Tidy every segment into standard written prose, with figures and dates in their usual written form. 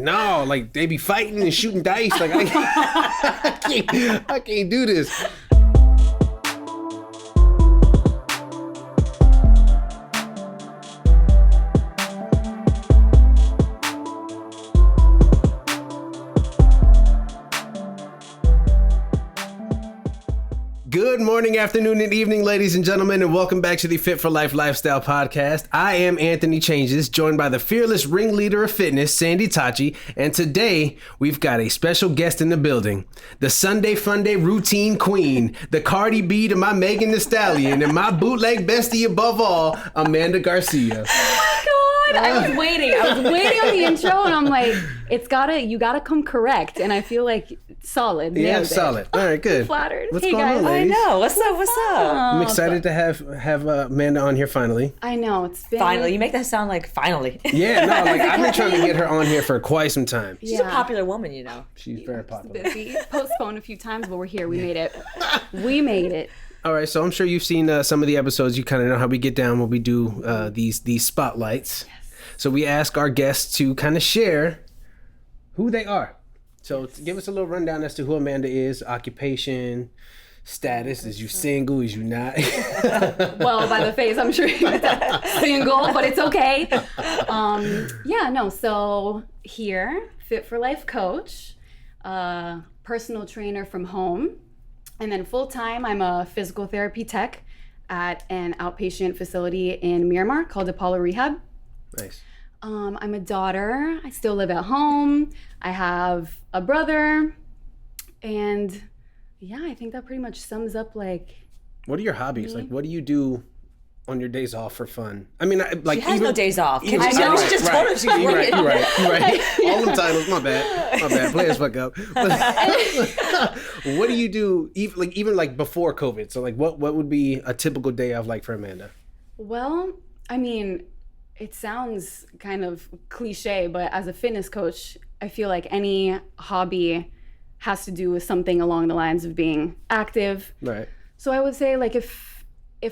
no, like they be fighting and shooting dice. Like I can't do this. Good morning, afternoon, and evening, ladies and gentlemen, and welcome back to the Fit4Lyfe Lifestyle Podcast. I am Anthony Changes, joined by the fearless ringleader of fitness, Sandy Tachi, and today we've got a special guest in the building, the Sunday Funday routine queen, the Cardi B to my Megan Thee Stallion, and my bootleg bestie above all, Amanda Garcia. I was waiting on the intro, and I'm like, you gotta come correct, and I feel like solid. Yeah, solid. All right, good. I'm flattered. What's hey going guys, on, ladies? I know. What's up? I'm excited to have Amanda on here finally. I know it's been Finally, you make that sound like finally. Yeah, no, like I've been trying to get her on here for quite some time. She's a popular woman, you know. She's very popular. busy. Postponed a few times, but we're here. We made it. We made it. All right, so I'm sure you've seen some of the episodes. You kind of know how we get down when we do these spotlights. Yes. So we ask our guests to kind of share who they are. So give us a little rundown as to who Amanda is, occupation, status. Is you single? Is you not? Well, by the face, I'm sure you're single, but it's okay. So here, Fit4Lyfe coach, personal trainer from home, and then full-time, I'm a physical therapy tech at an outpatient facility in Miramar called Apollo Rehab. Nice. I'm a daughter. I still live at home. I have a brother. And yeah, I think that pretty much sums up like... What are your hobbies? Like, what do you do on your days off for fun? I mean, she has no days off. You're right. All them titles. My bad. Play as fuck up. What do you do even like before COVID? So like, what would be a typical day of like for Amanda? Well, I mean... It sounds kind of cliche, but as a fitness coach, I feel like any hobby has to do with something along the lines of being active. Right. So I would say like if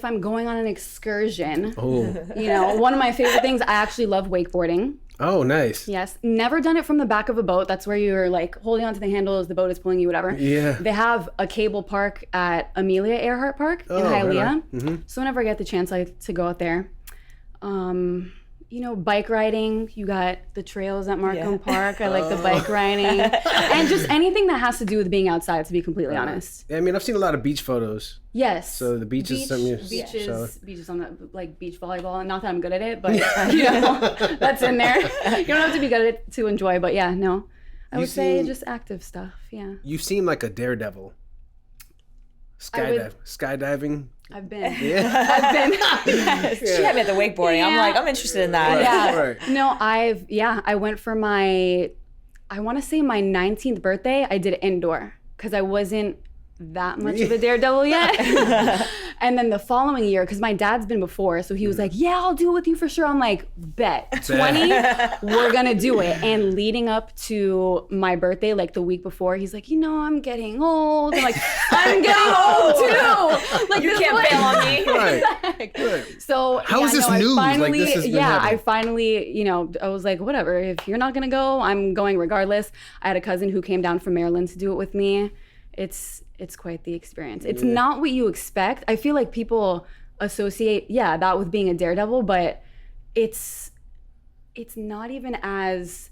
I'm going on an excursion, one of my favorite things, I actually love wakeboarding. Oh, nice. Yes. Never done it from the back of a boat. That's where you're like holding onto the handles, the boat is pulling you, whatever. Yeah. They have a cable park at Amelia Earhart Park in Hialeah. Right. Mm-hmm. So whenever I get the chance, I like to go out there. Bike riding, you got the trails at Markham Park. I like the bike riding. And just anything that has to do with being outside, to be completely honest. I mean, I've seen a lot of beach photos. Yes. So the beach is something beaches on the like beach volleyball. Not that I'm good at it, but that's in there. You don't have to be good at it to enjoy, but yeah, no. I would say just active stuff, yeah. You seem like a daredevil. Skydiving. I've been. Yeah. I've been. She had me at the wakeboarding. Yeah. I'm interested in that. Yeah. Right. No, I went for I want to say my 19th birthday, I did it indoor because I wasn't that much of a daredevil yet. And then the following year, because my dad's been before, so he was like, yeah, I'll do it with you for sure. I'm like, bet. 20, we're gonna do it. And leading up to my birthday, like the week before, he's like, I'm getting old. I'm like, I'm getting old too. Like, you can't bail on me. Right. So how is this news? Finally, like this has been happening. I finally, I was like, whatever, if you're not gonna go, I'm going regardless. I had a cousin who came down from Maryland to do it with me. It's quite the experience. It's not what you expect. I feel like people associate, that with being a daredevil, but it's not even as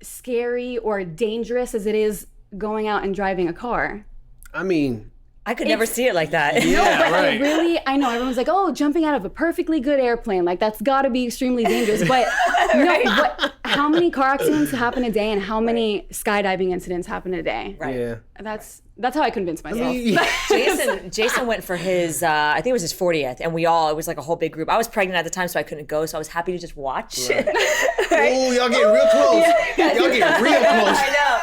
scary or dangerous as it is going out and driving a car. I mean, I could never see it like that. Yeah, but right. I know everyone's like, oh, jumping out of a perfectly good airplane, like that's gotta be extremely dangerous. But but how many car accidents happen a day and how many skydiving incidents happen a day? Right. Yeah. That's how I convince myself. Jason went for his, I think it was his 40th, and it was like a whole big group. I was pregnant at the time, so I couldn't go, so I was happy to just watch. Right. Oh, y'all getting real close. Y'all getting real close. I know.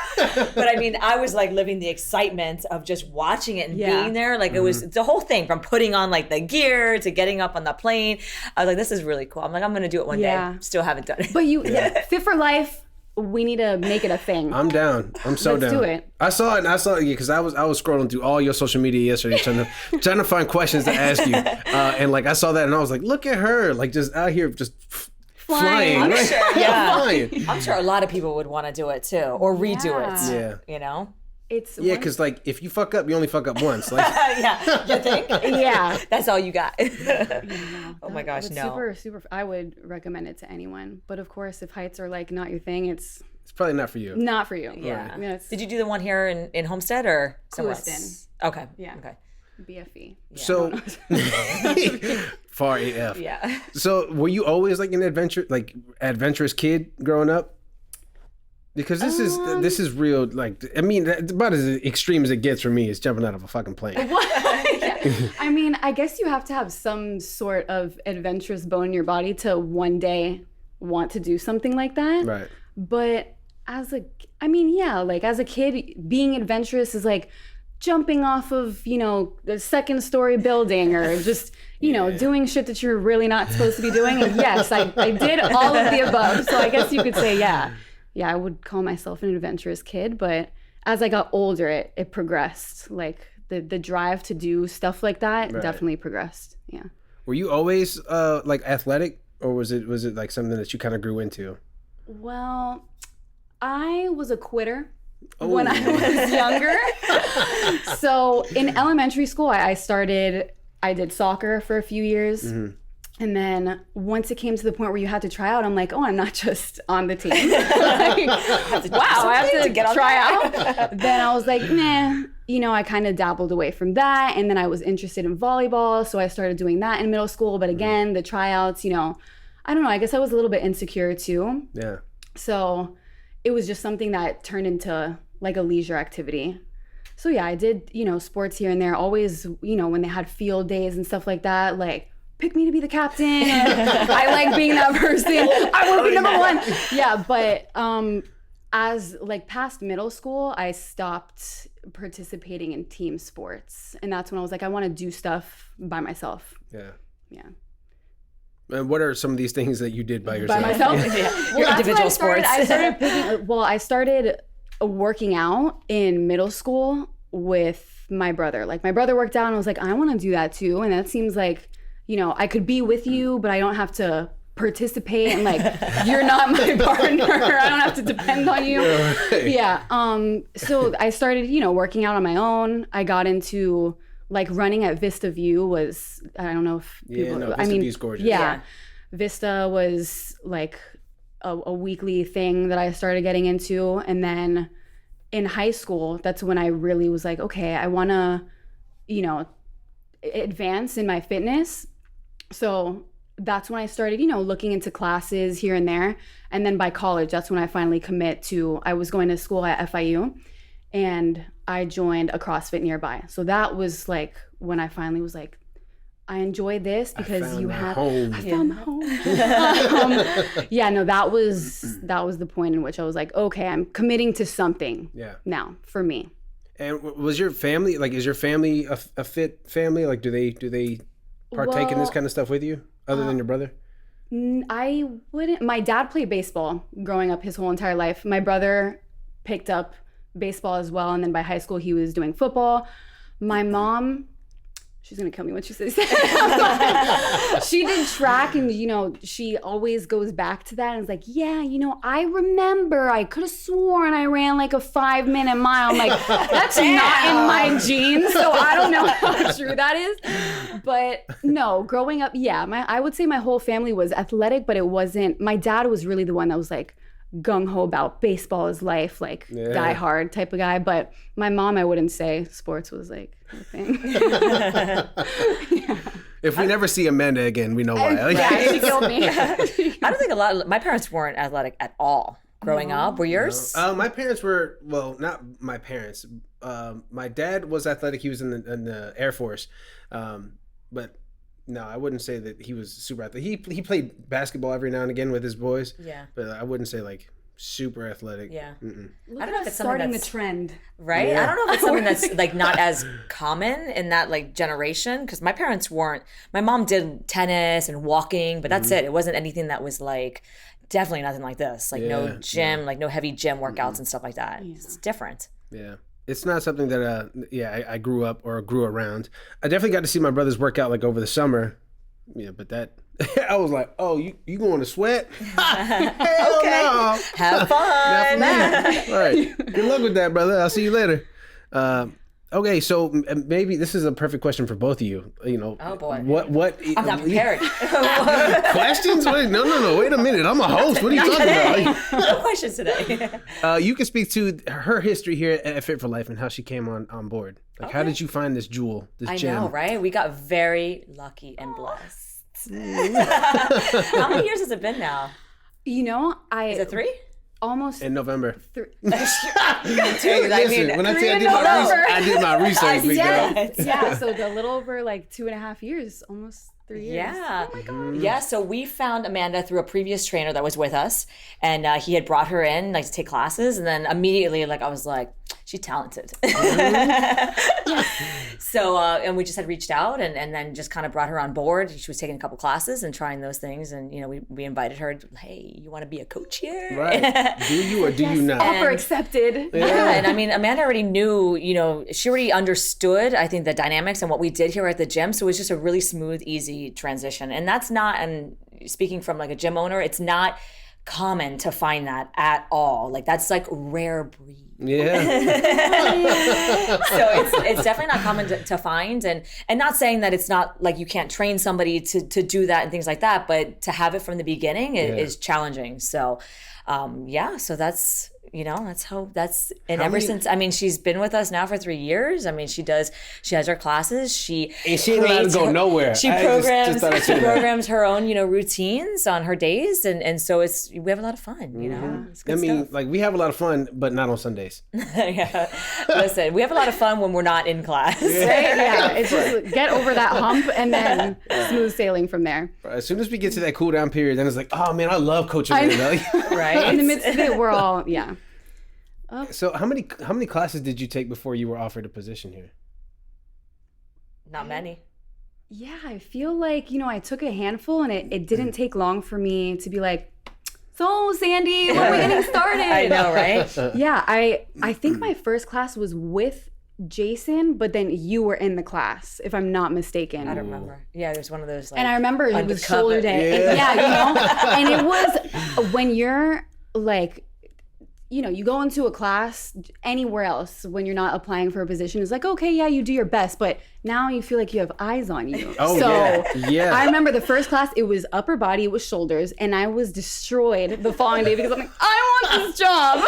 But I mean, I was like living the excitement of just watching it and being there. Like it was the whole thing from putting on like the gear to getting up on the plane. I was like, this is really cool. I'm like, I'm going to do it one day. Still haven't done it. But Fit4Lyfe, we need to make it a thing. I'm down. I'm so down. Let's do it. I saw it because I was scrolling through all your social media yesterday trying to find questions to ask you. And like I saw that and I was like, look at her, like just out here just flying. I'm sure, yeah. Flying. I'm sure a lot of people would want to do it too, or redo it. Yeah. You know? It's Because like if you fuck up, you only fuck up once. Like, Yeah, you think? Yeah. That's all you got. Oh my gosh, It's no. super. I would recommend it to anyone. But of course, if heights are like not your thing, it's it's probably not for you. not for you. Yeah. I mean, it's Did you do the one here in Homestead or somewhere else? Lewiston. Okay. Yeah. Okay. BFE. So far AF. Yeah. So were you always like an adventurous kid growing up? Because this is real. Like, I mean, about as extreme as it gets for me is jumping out of a fucking plane. I mean, I guess you have to have some sort of adventurous bone in your body to one day want to do something like that. Right. But as a kid, being adventurous is like jumping off of, the second story building or just, doing shit that you're really not supposed to be doing. And yes, I did all of the above. So I guess you could say, yeah, I would call myself an adventurous kid. But as I got older, it progressed. Like the drive to do stuff like that definitely progressed. Yeah. Were you always like athletic, or was it like something that you kind of grew into? Well, I was a quitter when I was younger. So in elementary school, I did soccer for a few years. Mm-hmm. And then once it came to the point where you had to try out, I'm like, oh, I'm not just on the team. I have to get on try out. Then I was like, nah. I kind of dabbled away from that. And then I was interested in volleyball. So I started doing that in middle school. But again, the tryouts, I don't know. I guess I was a little bit insecure too. Yeah. So it was just something that turned into like a leisure activity. So yeah, I did, sports here and there. Always, when they had field days and stuff like that, like, pick me to be the captain. I like being that person. I want to be number one. Yeah, but as like past middle school, I stopped participating in team sports. And that's when I was like, I want to do stuff by myself. Yeah. Yeah. And what are some of these things that you did by yourself? By myself? Yeah. Well, Your that's individual when I started sports. I started working out in middle school with my brother. Like my brother worked out and I was like, I want to do that too. And that seems like, I could be with you, but I don't have to participate and like, you're not my partner. I don't have to depend on you. Right. Yeah. So I started, working out on my own. I got into like running at Vista View was, I don't know if people, Vista View's gorgeous. Yeah. Vista was like a weekly thing that I started getting into. And then in high school, that's when I really was like, okay, I want to, advance in my fitness. So that's when I started, looking into classes here and there. And then by college, that's when I finally I was going to school at FIU and I joined a CrossFit nearby. So that was like when I finally was like, I enjoy this because I found my home. That was the point in which I was like, okay, I'm committing to something now for me. And was your family, like, is your family a fit family? Like, do they partake in this kind of stuff with you other than your brother? I wouldn't. My dad played baseball growing up his whole entire life. My brother picked up baseball as well. And then by high school, he was doing football. My mom, she's going to kill me when she says that. She did track and, she always goes back to that and is like, yeah, I remember I could have sworn I ran like a 5-minute mile. I'm like, that's not in my genes. So I don't know how true that is. But no, growing up, I would say my whole family was athletic, but it wasn't, my dad was really the one that was like, gung-ho about baseball is life, like die hard type of guy. But my mom, I wouldn't say sports was like her thing. If we never see Amanda again, we know why. She killed me. I don't think my parents weren't athletic at all growing up. Were yours? My parents were, well, not my parents. My dad was athletic. He was in the Air Force. But no, I wouldn't say that he was super athletic. He played basketball every now and again with his boys. Yeah. But I wouldn't say like super athletic. Yeah. I don't know if it's starting the trend. Right? Yeah. I don't know if it's something that's like not as common in that like generation, because my parents weren't. My mom did tennis and walking, but that's it. It wasn't anything that was like, definitely nothing like this. Like no gym, like no heavy gym workouts and stuff like that. Yeah. It's different. Yeah. It's not something that I grew up or grew around. I definitely got to see my brothers work out like over the summer. Yeah, but that I was like, oh, you going to sweat? Hell Okay. no. Have fun. All right. Good luck with that, brother. I'll see you later. Okay, so maybe this is a perfect question for both of you. You know, Oh boy. What? I'm not prepared. Questions? Wait, no. Wait a minute. I'm a host. What are you talking about? No questions today. You can speak to her history here at Fit4Lyfe and how she came on board. Like, how did you find this jewel, this gem? I know, right? We got very lucky and blessed. How many years has it been now? You know, Is it 3? almost In November. Dude, Hey, listen, when I say I did my research, big girl. yeah, so a little over like 2.5 years, almost 3 years. Yeah. Oh my God. Yeah, so we found Amanda through a previous trainer that was with us, and he had brought her in like to take classes, and then immediately like I was like, she's talented. So and we just had reached out and then just kind of brought her on board. She was taking a couple classes and trying those things, and you know we invited her. Hey, you want to be a coach here? Right. Do you or do you not? Offer accepted. Yeah, and I mean, Amanda already knew, you know, she already understood, I think, the dynamics and what we did here at the gym. So it was just a really smooth, easy transition. And that's not, and speaking from like a gym owner, it's not common to find that at all. Like that's like rare breed. Yeah. So it's definitely not common to find, and not saying that it's not like you can't train somebody to do that and things like that, but to have it from the beginning is challenging. So so that's, you know, ever since, I mean, she's been with us now for 3 years. I mean, she has her classes. She ain't allowed to go nowhere. She programs her own, you know, routines on her days. And so we have a lot of fun, you know, it's good stuff. Like we have a lot of fun, but not on Sundays. Yeah. Listen, we have a lot of fun when we're not in class. Right? Yeah, it's just get over that hump and then smooth sailing from there. As soon as we get to that cool down period, then it's like, oh man, I love coaching. Right. In the midst of it, we're all, yeah. So how many classes did you take before you were offered a position here? Not many. Yeah, I feel like, you know, I took a handful and it didn't take long for me to be like, so Sandy, when are we getting started? I know, right? Yeah, I think my first class was with Jason, but then you were in the class, if I'm not mistaken. I don't remember. Yeah, there's one of those like, and I remember it was shoulder day. Yeah, you know? And it was when you're like, you know, you go into a class anywhere else when you're not applying for a position, it's like, okay, yeah, you do your best, but now you feel like you have eyes on you. Oh, so yeah. I remember the first class, it was upper body, it was shoulders, and I was destroyed the following day because I'm like, I want this job,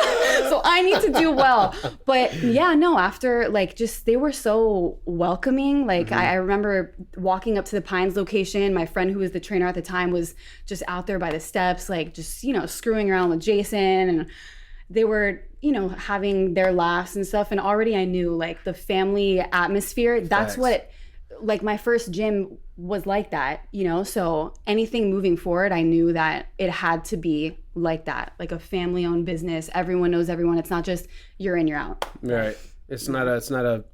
so I need to do well. But yeah, no, after like just, they were so welcoming. Like I remember walking up to the Pines location, my friend who was the trainer at the time was just out there by the steps, like just, you know, screwing around with Jason, and they were, you know, having their laughs and stuff. And already I knew like the family atmosphere, that's what, like my first gym was like that, you know? So anything moving forward, I knew that it had to be like that, like a family owned business. Everyone knows everyone. It's not just you're in, you're out. Right. It's not a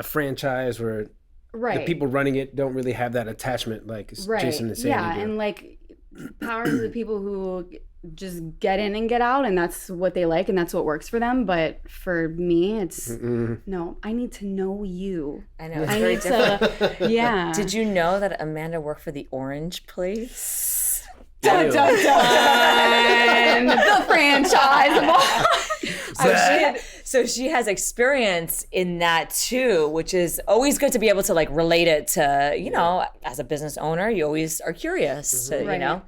franchise where the people running it don't really have that attachment like Jason and Sandy. Yeah. And like power to the people who just get in and get out, and that's what they like and that's what works for them. But for me, it's no, I need to know you. I know, it's very different. Yeah. Did you know that Amanda worked for the Orange Place? Dun, dun, dun. The franchise. So she has experience in that too, which is always good to be able to like relate it to, you know, as a business owner, you always are curious to, you know.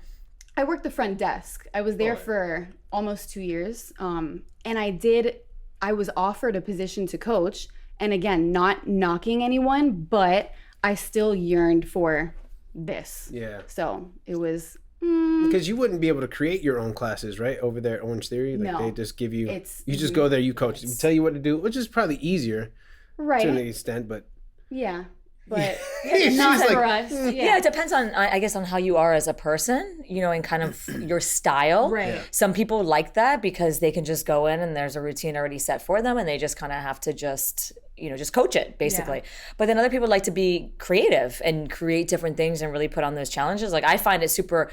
I worked the front desk. I was there for almost 2 years. And I was offered a position to coach. And again, not knocking anyone, but I still yearned for this. Yeah. So it was... Because you wouldn't be able to create your own classes, right? Over there at Orange Theory. Like they just give you... You just go there, you coach. They tell you what to do, which is probably easier. Right. To an extent, but... Yeah. But not for us. Yeah, it depends on, I guess, on how you are as a person, you know, and kind of your style. Right. Yeah. Some people like that because they can just go in and there's a routine already set for them and they just kind of have to just, you know, just coach it, basically. Yeah. But then other people like to be creative and create different things and really put on those challenges. Like I find it super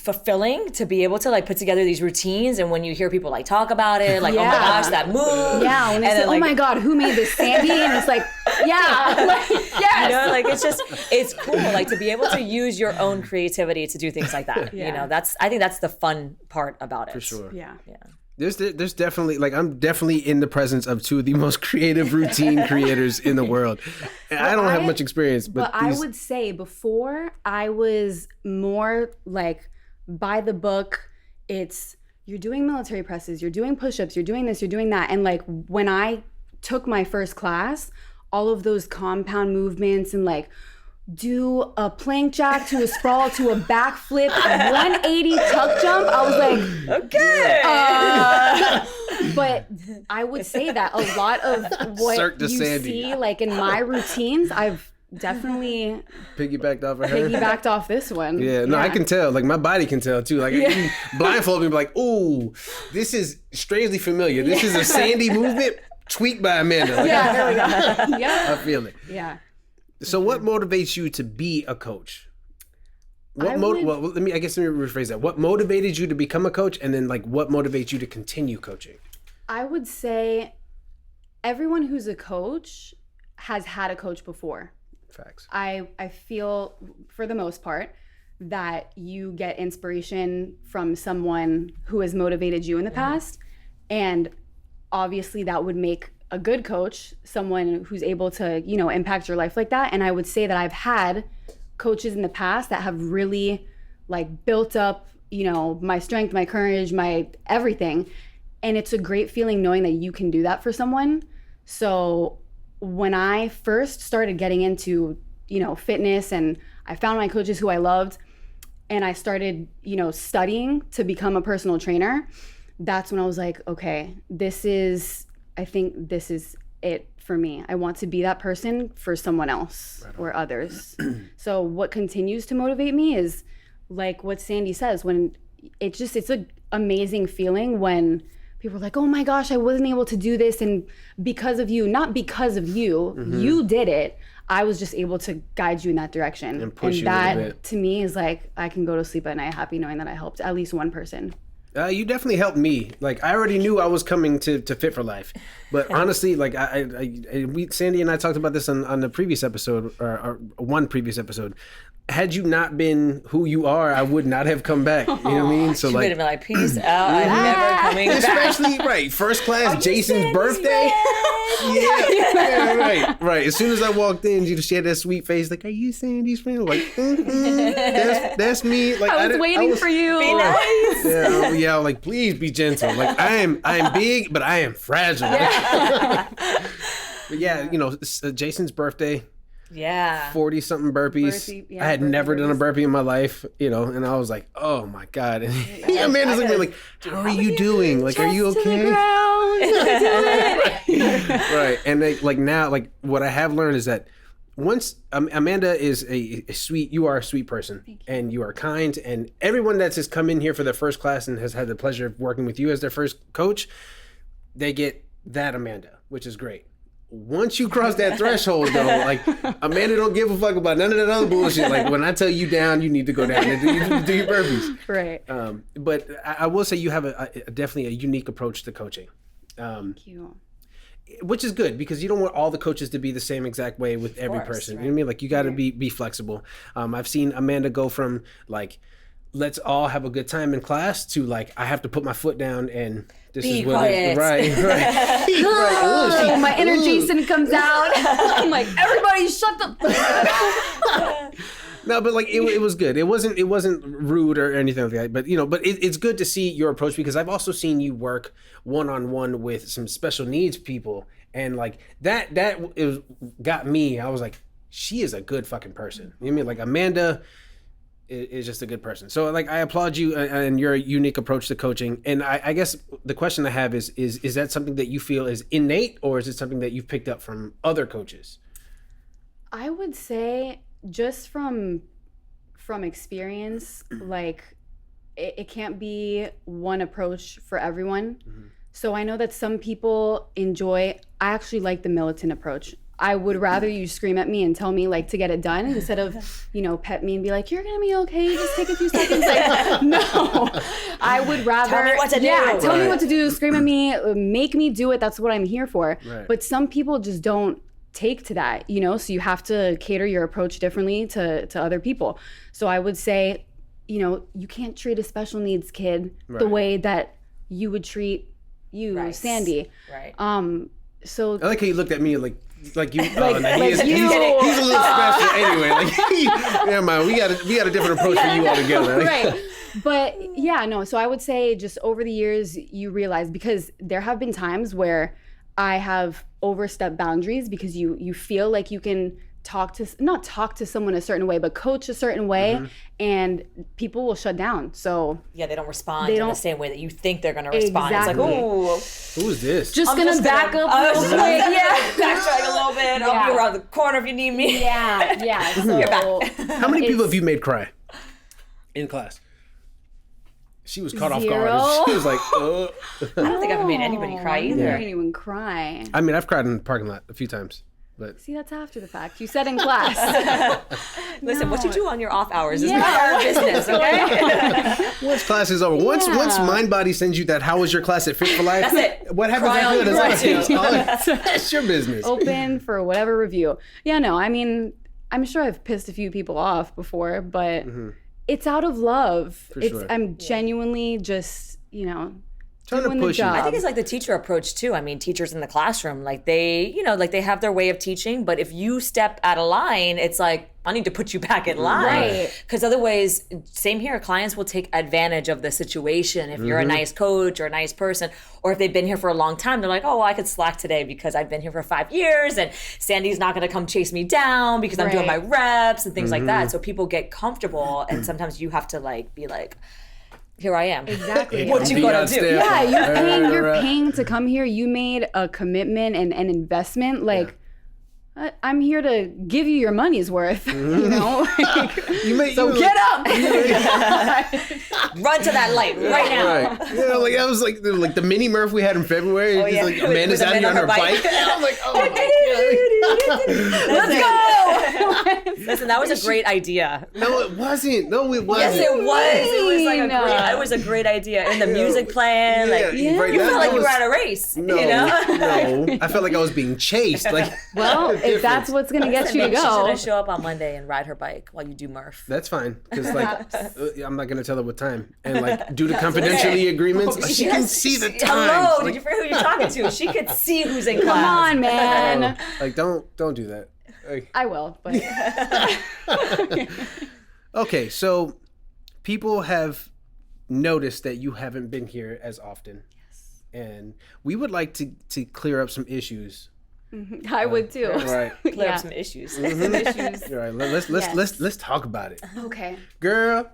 fulfilling to be able to like put together these routines, and when you hear people like talk about it, like oh my gosh, that move, when they say, oh my god, who made this, Sandy? And it's like, Yeah. Like, yes. You know, like it's cool, like to be able to use your own creativity to do things like that. Yeah. You know, I think that's the fun part about it. For sure. Yeah. There's definitely, like, I'm definitely in the presence of two of the most creative routine creators in the world. And I don't have much experience, but I would say before I was more like by the book. It's you're doing military presses, you're doing push-ups, you're doing this, you're doing that. And like when I took my first class, all of those compound movements and like do a plank jack to a sprawl to a backflip, 180 tuck jump. I was like, okay. But I would say that a lot of what you see like in my routines, I've definitely piggybacked off this one. Yeah, no, I can tell. Like my body can tell too. Like you blindfold me, be like, "Ooh, this is strangely familiar. This is a Sandy movement tweaked by Amanda." Like, there we go. I feel it. Yeah. So, what motivates you to be a coach? Let me rephrase that. What motivated you to become a coach, and then like what motivates you to continue coaching? I would say everyone who's a coach has had a coach before. Facts. I feel, for the most part, that you get inspiration from someone who has motivated you in the past. And obviously that would make a good coach someone who's able to, you know, impact your life like that. And I would say that I've had coaches in the past that have really like built up, you know, my strength, my courage, my everything. And it's a great feeling knowing that you can do that for someone. So when I first started getting into, you know, fitness and I found my coaches who I loved and I started, you know, studying to become a personal trainer, that's when I was like, okay, I think this is it for me. I want to be that person for someone else or others. So what continues to motivate me is like what Sandy says, when it's an amazing feeling when people are like, oh my gosh, I wasn't able to do this. And because of you, not because of you, you did it. I was just able to guide you in that direction. And push you that a little bit. To me is like, I can go to sleep at night happy knowing that I helped at least one person. You definitely helped me. Like I already knew I was coming to Fit4Lyfe, but honestly, like Sandy and I talked about this on the previous episode or one previous episode. Had you not been who you are, I would not have come back. You know what I mean? So She like, would have been like, peace out. I'm never coming back. especially first class, Jason's birthday. Right. As soon as I walked in, she had that sweet face, like, "Are you Sandy's friend?" I'm like, that's me. Like I was waiting for you. Be nice. Yeah. Like, please be gentle. Like I am big, but I am fragile. But yeah, you know, Jason's birthday. Yeah. 40-something burpees. I had never done a burpee in my life, you know, and I was like, oh my God. And Amanda's looking at me like, how are you doing? Like, are you okay? Right. And now, what I have learned is that once Amanda is you are a sweet person and you are kind, and everyone that's just come in here for their first class and has had the pleasure of working with you as their first coach, they get that Amanda, which is great. Once you cross that threshold, though, like Amanda don't give a fuck about none of that other bullshit. Like when I tell you down, you need to go down and do your burpees. Right. But I will say you have definitely a unique approach to coaching. Thank you. Which is good because you don't want all the coaches to be the same exact way with every person. Right. You know what I mean? Like you got to be flexible. I've seen Amanda go from like, let's all have a good time in class to like, I have to put my foot down and this be is what quiet. Right. Oh, my inner Jason comes out. I'm like, everybody shut the No, but like it was good. It wasn't rude or anything like that. But you know, it's good to see your approach because I've also seen you work one-on-one with some special needs people, and like that got me. I was like, she is a good fucking person. You know what I mean? Like Amanda is just a good person. So like I applaud you and your unique approach to coaching. And I guess the question I have is that something that you feel is innate, or is it something that you've picked up from other coaches? I would say just from experience, like it can't be one approach for everyone. Mm-hmm. So I know that some people I actually like the militant approach. I would rather you scream at me and tell me like to get it done instead of, you know, pet me and be like, you're gonna be okay, just take a few seconds. Like, no, I would rather tell me what to do. Tell me what to do, scream at me, make me do it. That's what I'm here for. Right. But some people just don't take to that, you know? So you have to cater your approach differently to other people. So I would say, you know, you can't treat a special needs kid the way that you would treat you, Sandy. Right. So I like how you looked at me like you. He's a little special anyway. Like, never mind. We got a different approach for you altogether. Right. But yeah, no. So I would say just over the years, you realize, because there have been times where I have overstepped boundaries because you feel like you can not talk to someone a certain way, but coach a certain way, and people will shut down. So yeah, they don't respond in the same way that you think they're going to respond. Exactly. It's like, ooh, who is this? I'm gonna back up real quick. Backtrack a little bit. I'll be around the corner if you need me. Yeah. So You're back. How many people have you made cry in class? She was caught off guard. She was like, I don't think I've made anybody cry either. I didn't even cry. I mean, I've cried in the parking lot a few times. But see, that's after the fact. You said in class. Listen, what you do on your off hours is not our business, okay? Once class is over, once Mind Body sends you that, how was your class at Fit4Lyfe? That's it. What happens after that? That's your business. Open for whatever review. Yeah, no, I mean, I'm sure I've pissed a few people off before, but it's out of love. Sure. I'm genuinely just, you know, trying to push you. I think it's like the teacher approach too. I mean, teachers in the classroom, like they have their way of teaching, but if you step out of line, it's like, I need to put you back in line. Right. Because otherwise, same here, clients will take advantage of the situation. If you're a nice coach or a nice person, or if they've been here for a long time, they're like, oh, well, I could slack today because I've been here for 5 years and Sandy's not going to come chase me down because I'm doing my reps and things like that. So people get comfortable, and sometimes you have to like be like, here I am. Exactly. What you gonna do? Yeah, you're paying to come here. You made a commitment and an investment. Like, I'm here to give you your money's worth. You know. Get up. Run to that light right now. Right. Yeah, like I was like the mini Murph we had in February. Like Amanda's out here on her bike. I'm like, oh my god. Let's go. Listen, that was a great idea. No, it wasn't. Yes, it was. It was a great idea. And the music playing, you felt like you were at a race. No, you know? No. I felt like I was being chased. Like, well, if that's what's gonna get you to go, she's gonna show up on Monday and ride her bike while you do Murph. That's fine, because like I'm not gonna tell her what time, and like due to confidentiality agreements, she can see the time. Hello, like, did you forget who you're talking to? She could see who's in class. Come on, man. Like don't do that. Like, I will, but okay. So people have noticed that you haven't been here as often. Yes. And we would like to clear up some issues. I would too. Right. Clear up some issues. All right. Let's talk about it. Okay. Girl.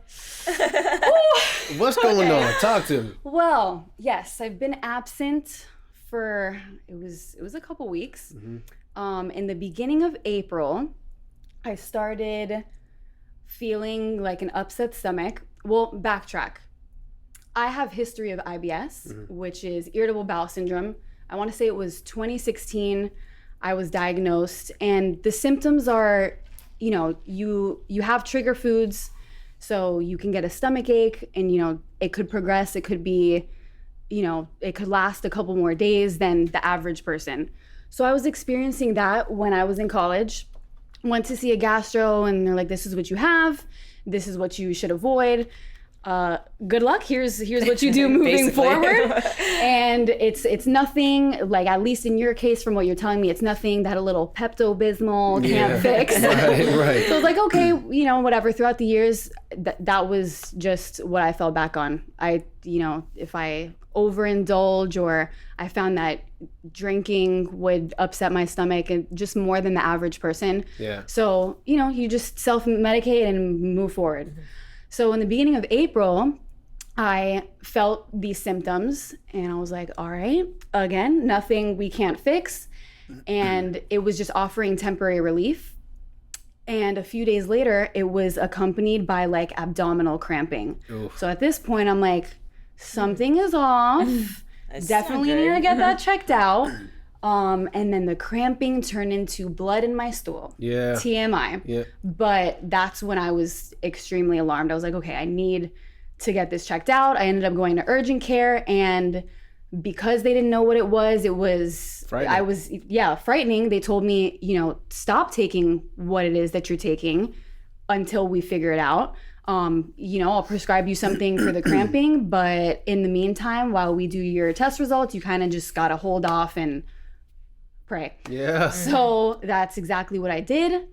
What's going on? Talk to me. Well, yes, I've been absent for it was a couple weeks. In the beginning of April, I started feeling like an upset stomach. Well, backtrack. I have history of IBS, which is irritable bowel syndrome. I want to say it was 2016. I was diagnosed, and the symptoms are, you know, you have trigger foods, so you can get a stomach ache, and you know it could progress. It could be, you know, it could last a couple more days than the average person. So I was experiencing that when I was in college. Went to see a gastro, and they're like, "This is what you have. This is what you should avoid. Good luck. Here's what you do moving forward." And it's nothing, like, at least in your case, from what you're telling me, it's nothing that a little Pepto-Bismol can't fix. Right. So I was like, okay, you know, whatever. Throughout the years, that was just what I fell back on. You know, if I overindulge, or I found that drinking would upset my stomach, and just more than the average person. Yeah. So, you know, you just self-medicate and move forward. So in the beginning of April, I felt these symptoms, and I was like, all right, again, nothing we can't fix. And it was just offering temporary relief. And a few days later, it was accompanied by like abdominal cramping. Oof. So at this point, I'm like, something is off. Definitely need to get that checked out. And then the cramping turned into blood in my stool. Yeah. TMI. Yeah. But that's when I was extremely alarmed. I was like, okay, I need to get this checked out. I ended up going to urgent care, and because they didn't know what it was frightening. Frightening. They told me, stop taking what it is that you're taking until we figure it out. I'll prescribe you something for the cramping, but in the meantime, while we do your test results, you kind of just got to hold off and pray. Yeah. So that's exactly what I did.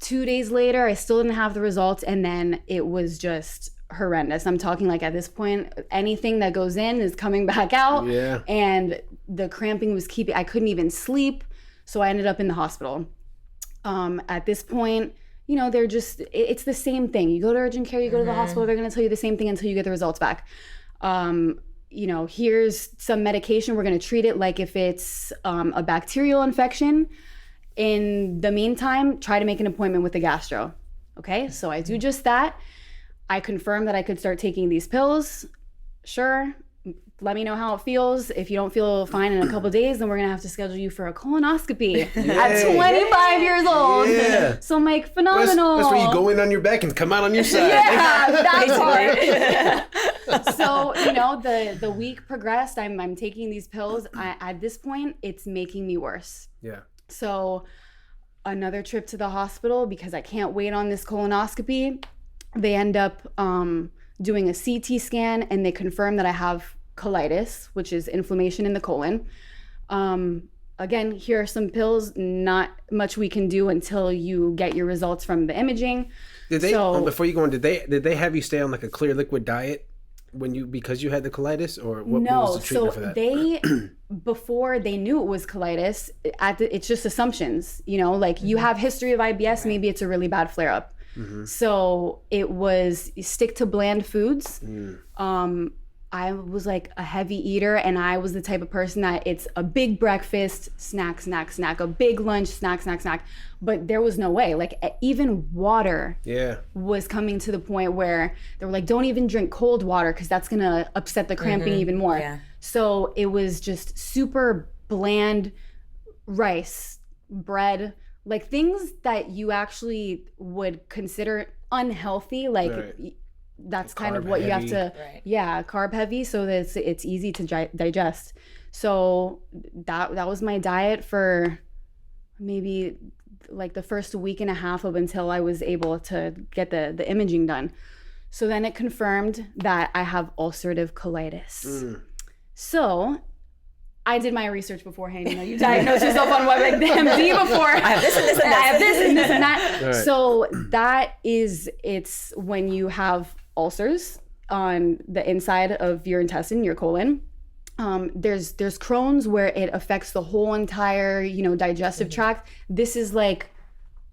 2 days later, I still didn't have the results, and then it was just horrendous. I'm talking like at this point, anything that goes in is coming back out. Yeah. And the cramping was I couldn't even sleep. So I ended up in the hospital. At this point, it's the same thing. You go to urgent care, you go to the hospital, they're going to tell you the same thing until you get the results back. Here's some medication. We're going to treat it like if it's a bacterial infection. In the meantime, try to make an appointment with the gastro. Okay, so I do just that. I confirmed that I could start taking these pills. Sure, let me know how it feels. If you don't feel fine in a couple of days, then we're gonna have to schedule you for a colonoscopy at 25 years old. Yeah. So I'm like, phenomenal. That's where you go in on your back and come out on your side. Yeah, that's hard. So, the week progressed. I'm taking these pills. At this point, it's making me worse. Yeah. So another trip to the hospital because I can't wait on this colonoscopy. They end up doing a CT scan and they confirm that I have colitis, which is inflammation in the colon. Again, here are some pills. Not much we can do until you get your results from the imaging. Did they? Before you go on, did they have you stay on like a clear liquid diet because you had the colitis, or what was the treatment for that? They before they knew it was colitis, it's just assumptions. You have history of IBS, maybe it's a really bad flare up. So it was stick to bland foods. I was like a heavy eater, and I was the type of person that it's a big breakfast, snack, a big lunch, snack. But there was no way. Like even water was coming to the point where they were like, don't even drink cold water because that's gonna upset the cramping even more. Yeah. So it was just super bland rice, bread, like things that you actually would consider unhealthy, that's kind of what heavy. You have to, carb heavy, so that it's easy to digest. So that was my diet for maybe like the first week and a half up until I was able to get the imaging done. So then it confirmed that I have ulcerative colitis. So I did my research beforehand. You diagnose yourself on what, like the MD before. I have this and this and that. I have this and this and that. Right. So it's when you have ulcers on the inside of your intestine, your colon. There's Crohn's where it affects the whole entire, digestive tract. This is like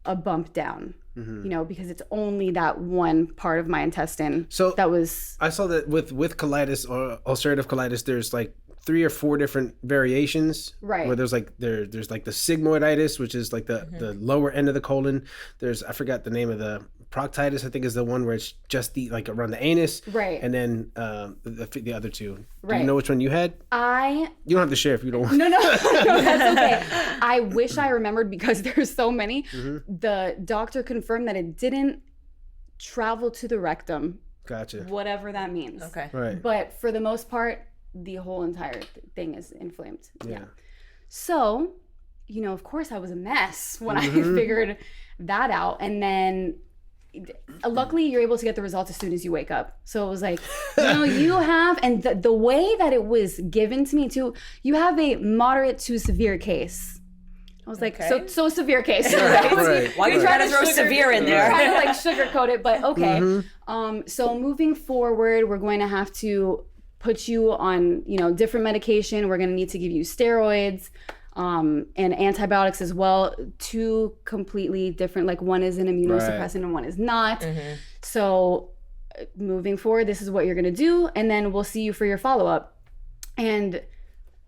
a bump down, because it's only that one part of my intestine. So I saw that with colitis or ulcerative colitis, there's like 3 or 4 different variations, right? Where there's like there's like the sigmoiditis, which is like the lower end of the colon. I forgot the name of the proctitis. I think is the one where it's just like around the anus, right? And then the other 2. Do you know which one you had? You don't have to share if you don't want. No, that's okay. I wish I remembered because there's so many. The doctor confirmed that it didn't travel to the rectum. Gotcha. Whatever that means. Okay. Right. But for the most part, the whole entire thing is inflamed. Yeah. So, of course I was a mess when I figured that out. And then luckily you're able to get the results as soon as you wake up. So it was like, you have, and the way that it was given to me too, you have a moderate to severe case. I was like, so severe case. Right. Why are you trying to throw severe in there? Trying to like sugarcoat it, but okay. So moving forward, we're going to have to put you on, different medication. We're going to need to give you steroids and antibiotics as well. 2 completely different, like one is an immunosuppressant and one is not. So moving forward, this is what you're going to do. And then we'll see you for your follow-up. And,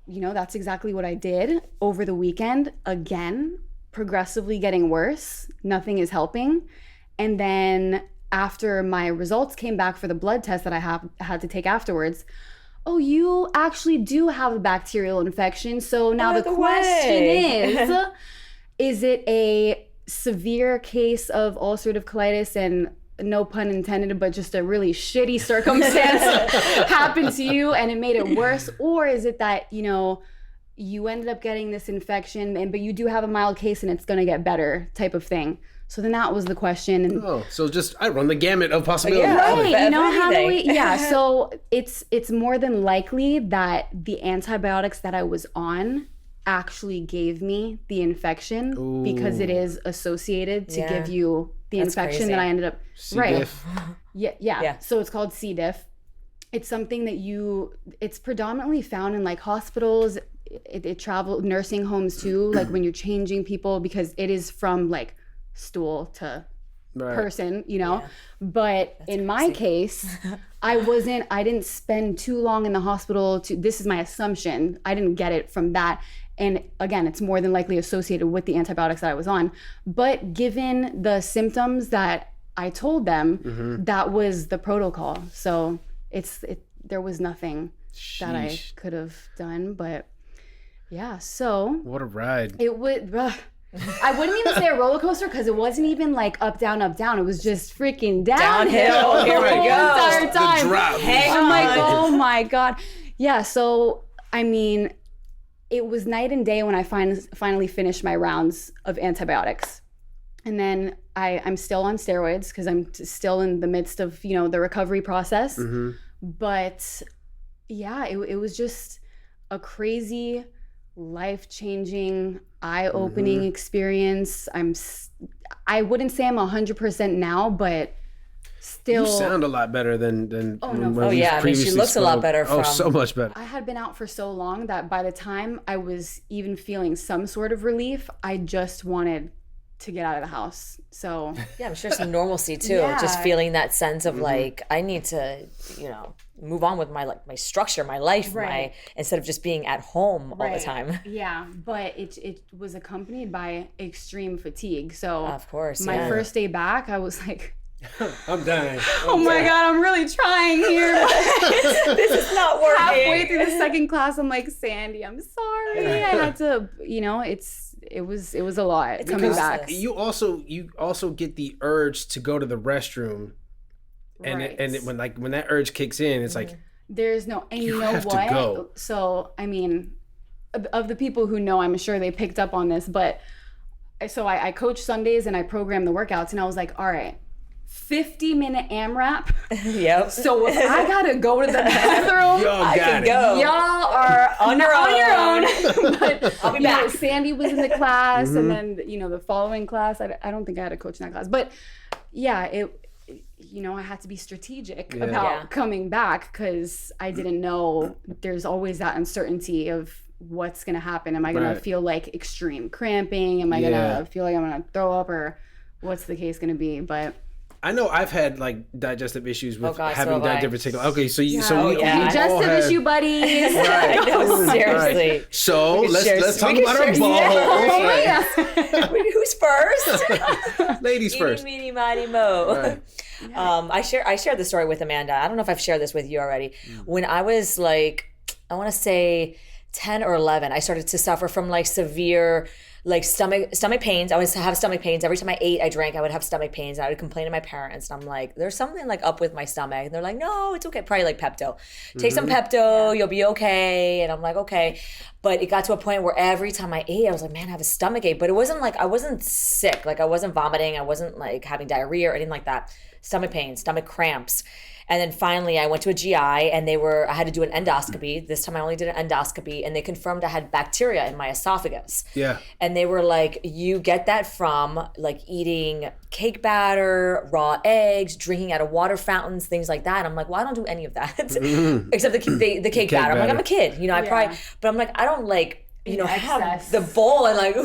that's exactly what I did over the weekend. Again, progressively getting worse. Nothing is helping. And then after my results came back for the blood test that I had to take afterwards, you actually do have a bacterial infection. So now the question is it a severe case of ulcerative colitis and no pun intended, but just a really shitty circumstance happened to you and it made it worse? Or is it that, you know, you ended up getting this infection, but you do have a mild case and it's going to get better type of thing? So then that was the question. And so just I run the gamut of possibilities. Yeah, right. You know, how do we? Yeah. So it's more than likely that the antibiotics that I was on actually gave me the infection because it is associated to give you the infection that I ended up C. right. diff. Yeah. So it's called C. diff. It's something that it's predominantly found in like hospitals. It travel nursing homes too. Like when you're changing people, because it is from like stool to person, you know. But in my case, I didn't spend too long in the hospital this is my assumption. I didn't get it from that. And again, it's more than likely associated with the antibiotics that I was on. But given the symptoms that I told them, that was the protocol. So there was nothing that I could have done. But yeah, so. What a ride. It would. I wouldn't even say a roller coaster because it wasn't even like up, down, up, down. It was just freaking downhill. Here we go. The entire time. The drop. I'm like, oh my God. Yeah, so I mean, it was night and day when I finally finished my rounds of antibiotics. And then I'm still on steroids because I'm still in the midst of, you know, the recovery process. But yeah, it was just a crazy, life-changing, eye-opening experience. I wouldn't say I'm 100% now, but still. You sound a lot better than when we I mean, she looks a lot better. So much better. I had been out for so long that by the time I was even feeling some sort of relief, I just wanted to get out of the house. So yeah, I'm sure some normalcy too. Just feeling that sense of like, I need to, you know, move on with my structure, my life, instead of just being at home all the time. Yeah, but it was accompanied by extreme fatigue. So of course, my first day back, I was like, I'm dying. Oh my God, I'm really trying here. This is not working. Halfway through the second class, I'm like, Sandy, I'm sorry. I had to, you know, it was a lot coming back. You also get the urge to go to the restroom, and when that urge kicks in, it's like there's no, and you know have what? to go. So I mean, of the people who know, I'm sure they picked up on this, but so I coach Sundays and I program the workouts, and I was like, all right, 50-minute AMRAP. Yep. So if I gotta go to the bathroom, I can go. Y'all are on your own. But I'll be back. Sandy was in the class, and then the following class, I don't think I had a coach in that class, but yeah, I had to be strategic about coming back because I didn't know. There's always that uncertainty of what's gonna happen. Am I gonna feel like extreme cramping? Am I gonna feel like I'm gonna throw up, or what's the case gonna be? But I know I've had like digestive issues with having diverticulitis. Okay, so we digestive issue buddies. Right. No, seriously. Right. So let's talk about our balls. Who's first? Ladies first. Eeny, meeny, miny, mo. I shared the story with Amanda. I don't know if I've shared this with you already. When I was like, I want to say 10 or 11, I started to suffer from like severe like stomach pains. I would have stomach pains every time I ate, I drank, I would have stomach pains, and I would complain to my parents, and I'm like, there's something like up with my stomach, and they're like, no, it's okay. Probably like Pepto. Take some Pepto, you'll be okay. And I'm like, okay. But it got to a point where every time I ate, I was like, man, I have a stomach ache. But it wasn't like, I wasn't sick. Like I wasn't vomiting. I wasn't like having diarrhea or anything like that. Stomach pain, stomach cramps. And then finally I went to a GI, and I had to do an endoscopy. This time I only did an endoscopy, and they confirmed I had bacteria in my esophagus. Yeah. And they were like, you get that from like eating cake batter, raw eggs, drinking out of water fountains, things like that. And I'm like, well, I don't do any of that except the cake batter. I'm like, I'm a kid, I probably, but I'm like, I don't like, have the bowl and like,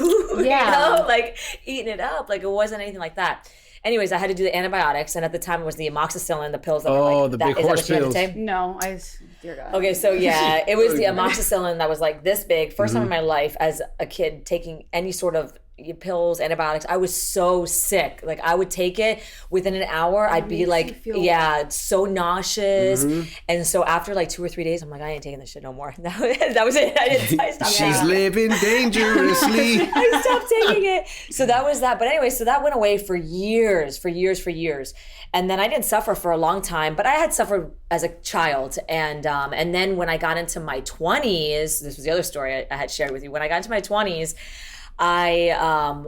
like eating it up. Like it wasn't anything like that. Anyways, I had to do the antibiotics, and at the time it was the amoxicillin, the pills that were like, the big horse pills. No, dear God. Okay, so it was the amoxicillin that was like this big. First time in my life as a kid taking any sort of pills, antibiotics. I was so sick. Like I would take it within an hour. I'd be like, so nauseous. And so after like 2 or 3 days, I'm like, I ain't taking this shit no more. That was it. I stopped. She's living dangerously. I stopped taking it. So that was that. But anyway, so that went away for years. And then I didn't suffer for a long time, but I had suffered as a child. And then when I got into my 20s, this was the other story I had shared with you. When I got into my 20s, I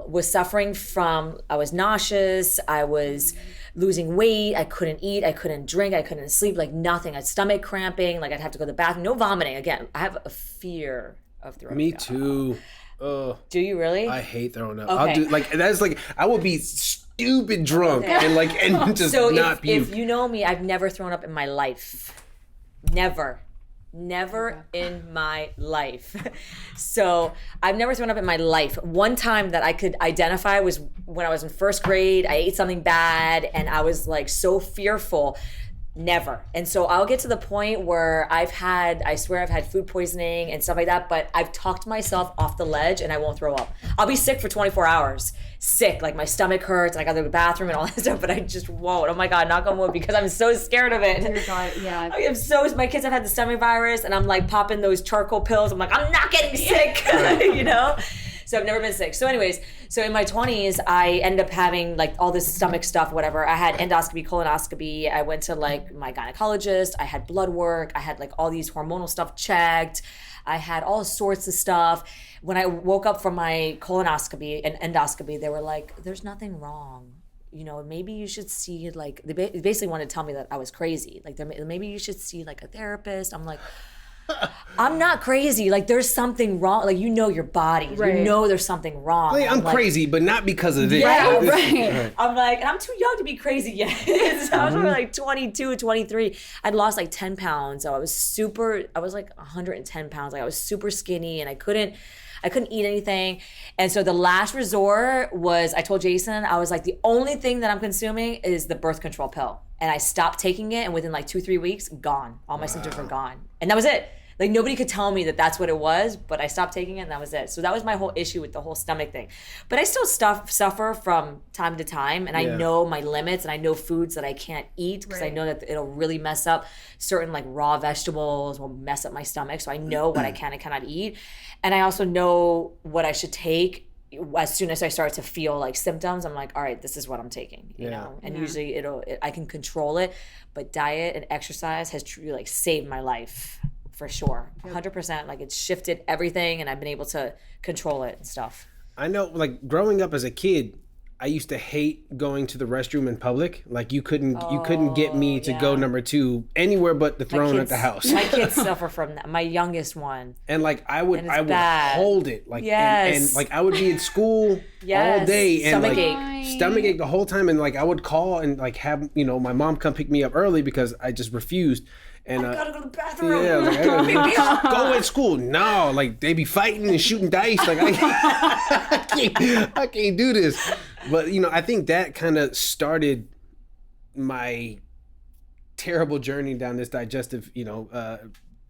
was suffering from, I was nauseous, I was losing weight, I couldn't eat, I couldn't drink, I couldn't sleep, like nothing. I had stomach cramping, like I'd have to go to the bathroom, no vomiting. Again, I have a fear of throwing up. Me too. Do you really? I hate throwing up. Okay. I'll do like that's like I will be stupid drunk and just so not puke. If you know me, I've never thrown up in my life. Never in my life. So I've never thrown up in my life. One time that I could identify was when I was in first grade. I ate something bad and I was like so fearful. Never. And so I'll get to the point where I swear I've had food poisoning and stuff like that, but I've talked myself off the ledge and I won't throw up. I'll be sick for 24 hours. Sick, like my stomach hurts, and I gotta go to the bathroom and all that stuff, but I just won't. Oh my God, knock on wood, because I'm so scared of it. Dear God, yeah. My kids have had the stomach virus and I'm like popping those charcoal pills. I'm like, I'm not getting sick, you know? So I've never been sick. So anyways, so in my 20s, I ended up having like all this stomach stuff, whatever. I had endoscopy, colonoscopy. I went to like my gynecologist. I had blood work. I had like all these hormonal stuff checked. I had all sorts of stuff. When I woke up from my colonoscopy and endoscopy, they were like, there's nothing wrong. You know, maybe you should see like, they basically wanted to tell me that I was crazy. Like maybe you should see like a therapist. I'm like, I'm not crazy. Like there's something wrong. Like you know your body. Right. You know there's something wrong. Like, I'm crazy, but not because of this. Yeah, right. I'm like, and I'm too young to be crazy yet. So I was only like 22, 23. I'd lost like 10 pounds. So I was like 110 pounds. Like I was super skinny and I couldn't eat anything. And so the last resort was, I told Jason, I was like, the only thing that I'm consuming is the birth control pill. And I stopped taking it, and within like 2-3 weeks, gone. All my symptoms were gone. And that was it. Like nobody could tell me that that's what it was, but I stopped taking it and that was it. So that was my whole issue with the whole stomach thing. But I still suffer from time to time, and I know my limits, and I know foods that I can't eat because I know that it'll really mess up. Certain like raw vegetables will mess up my stomach. So I know what I can and cannot eat. And I also know what I should take. As soon as I start to feel like symptoms, I'm like, all right, this is what I'm taking, you know? And usually I can control it, but diet and exercise has truly like saved my life for sure. 100%. Like it's shifted everything and I've been able to control it and stuff. I know, like growing up as a kid, I used to hate going to the restroom in public. Like you couldn't get me to go number 2 anywhere but the throne at the house. My kids suffer from that. My youngest one. And like I would hold it. Like and like I would be at school all day and stomach ache the whole time, and like I would call and like have, you know, my mom come pick me up early because I just refused. And I gotta go to the bathroom. Yeah, like, go at school. No, like they be fighting and shooting dice. Like I can't do this. But you know, I think that kind of started my terrible journey down this digestive, you know,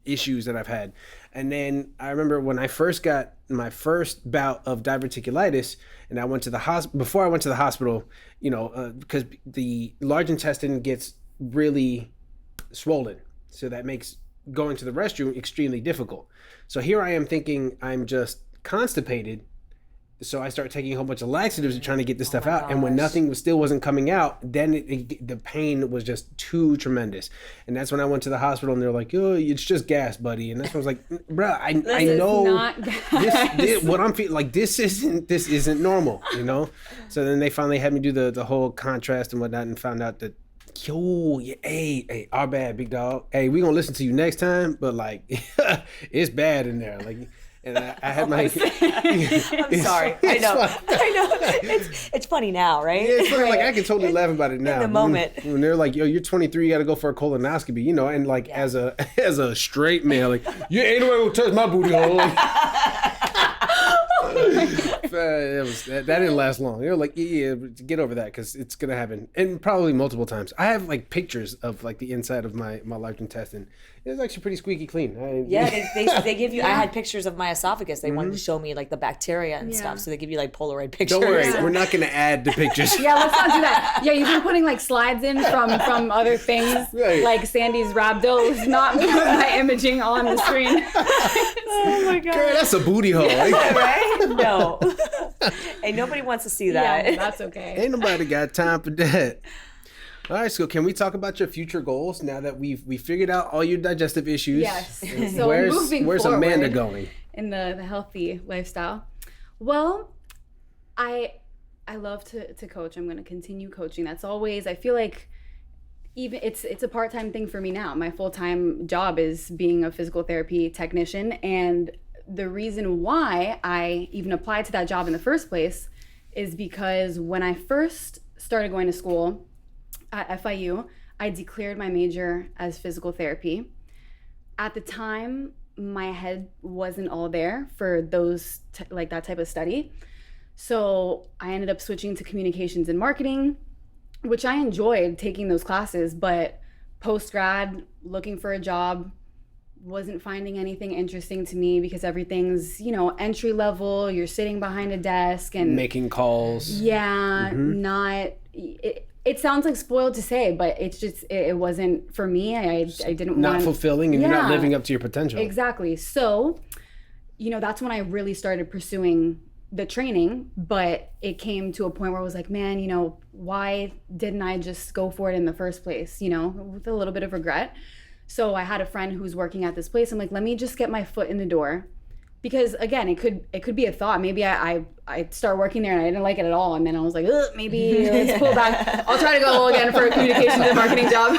issues that I've had. And then I remember when I first got my first bout of diverticulitis, and I went to the hospital. Before I went to the hospital, you know, because the large intestine gets really swollen. So that makes going to the restroom extremely difficult. So here I am thinking I'm just constipated. So I start taking a whole bunch of laxatives and trying to get this stuff out. And when nothing still wasn't coming out, then the pain was just too tremendous. And that's when I went to the hospital and they're like, oh, it's just gas, buddy. And that's when I was like, bro, I know this, what I'm feeling, like this isn't normal, you know? So then they finally had me do the whole contrast and whatnot and found out that, yo, yeah, hey, our bad, big dog. Hey, we gonna listen to you next time, but like, it's bad in there. Like, and I had my. I'm sorry. I know. It's funny now, right? Yeah, it's funny. Like I can totally laugh about it now. In the moment, when they're like, "Yo, you're 23, you got to go for a colonoscopy," you know, and like as a straight male, like, "You ain't nobody gonna touch my booty hole." That didn't last long. They were like, yeah, get over that because it's gonna happen, and probably multiple times. I have like pictures of like the inside of my large intestine. It was actually pretty squeaky clean. Yeah, they give you. I had pictures of my esophagus. They wanted to show me like the bacteria and stuff, so they give you like Polaroid pictures. Don't worry, we're not going to add the pictures. Yeah, let's not do that. Yeah, you've been putting like slides in from other things, Right. like Sandy's rhabdo. Let's not put my imaging on the screen. Oh my god, Girl, that's a booty hole. right? No, and nobody wants to see that. Yeah, that's okay. Ain't nobody got time for that. All right, so can we talk about your future goals now that we figured out all your digestive issues? Yes. So where's Amanda going in the healthy lifestyle? Well, I love to coach. I'm going to continue coaching. That's always, I feel like even it's a part-time thing for me now. My full-time job is being a physical therapy technician, and the reason why I even applied to that job in the first place is because when I first started going to school at FIU, I declared my major as physical therapy. At the time, my head wasn't all there for those like that type of study. So I ended up switching to communications and marketing, which I enjoyed taking those classes, but post-grad, looking for a job, wasn't finding anything interesting to me because everything's, entry level, you're sitting behind a desk and making calls. Yeah, it sounds like spoiled to say, but it's just, it wasn't for me. I didn't want... Not fulfilling, and you're not living up to your potential. Exactly. So, that's when I really started pursuing the training, but it came to a point where I was like, man, why didn't I just go for it in the first place, with a little bit of regret. So I had a friend who's working at this place. I'm like, let me just get my foot in the door. Because again, it could be a thought. Maybe I start working there and I didn't like it at all, and then I was like, maybe let's pull back. I'll try to go again for a communications and marketing job.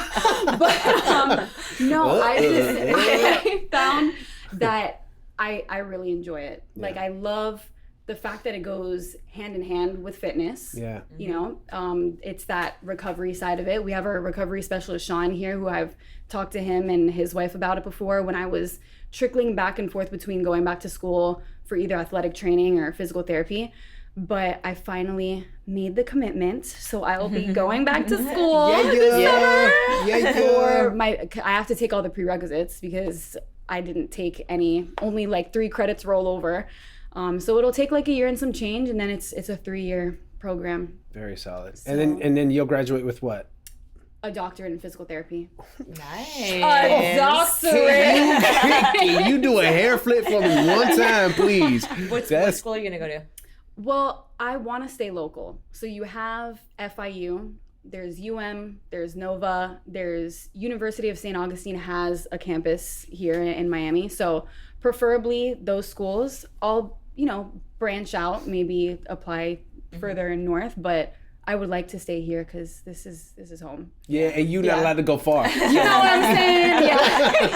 But no, I found that I really enjoy it. Yeah. Like I love the fact that it goes hand in hand with fitness. Yeah. It's that recovery side of it. We have our recovery specialist, Sean, here, who I've talked to him and his wife about it before when I was trickling back and forth between going back to school for either athletic training or physical therapy. But I finally made the commitment, so I will be going back to school this summer. I have to take all the prerequisites because I didn't take any, only like 3 credits roll over. So it'll take like a year and some change, and then it's a 3-year program. Very solid. So, and then you'll graduate with what? A doctorate in physical therapy. Nice. A doctorate. You do a hair flip for me one time, please. What school are you gonna go to? Well, I want to stay local. So you have FIU, there's UM, there's Nova, there's University of St. Augustine has a campus here in Miami. So preferably those schools. I'll, branch out, maybe apply further north, but I would like to stay here because this is home. Yeah, and you're not allowed to go far. You know what I'm saying?